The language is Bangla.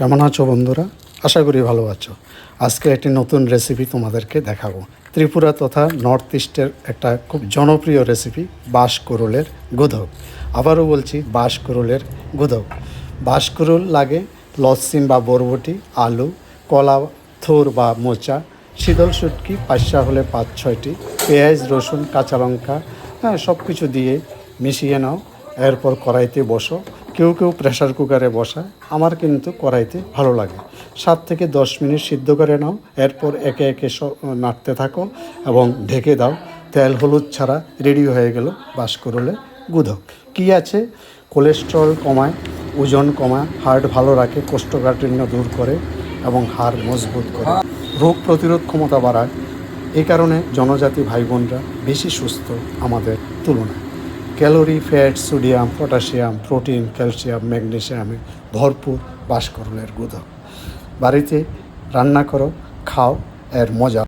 কেমন আছো বন্ধুরা? আশা করি ভালো আছো। আজকে একটি নতুন রেসিপি তোমাদেরকে দেখাবো। ত্রিপুরা তথা নর্থ ইস্টের একটা খুব জনপ্রিয় রেসিপি বাঁশকুড়ুলের গুধক। আবারও বলছি বাঁশকুড়ুলের গুধক। বাঁশকুড়ুল লাগে লসিম বা বরবটি, আলু, কলা থোর বা মোচা, শীতল শুটকি, পাঁচশা হলে 5-6টি, পেঁয়াজ, রসুন, কাঁচা লঙ্কা, সব কিছু দিয়ে মিশিয়ে নাও। এরপর কড়াইতে বসো। কেউ কেউ প্রেসার কুকারে বসায়, আমার কিন্তু কড়াইতে ভালো লাগে। 7 থেকে 10 মিনিট সিদ্ধ করে নাও। এরপর একে একে নাড়তে থাকো এবং ঢেকে দাও। তেল হলুদ ছাড়া রেডি হয়ে গেল বাঁশকুড়ুলের গুধক। কী আছে? কোলেস্ট্রল কমায়, ওজন কমায়, হার্ট ভালো রাখে, কোষ্ঠকাঠিন্য দূর করে এবং হাড় মজবুত করে, রোগ প্রতিরোধ ক্ষমতা বাড়ায়। এই কারণে জনজাতি ভাই বোনরা বেশি সুস্থ আমাদের তুলনায়। Calorie, fat, sodium, potassium, protein, calcium, ম্যাগনেসিয়ামে ভরপুর বাঁশকুড়ুলের গুধক। বাড়িতে রান্না করো, খাও, এর মজা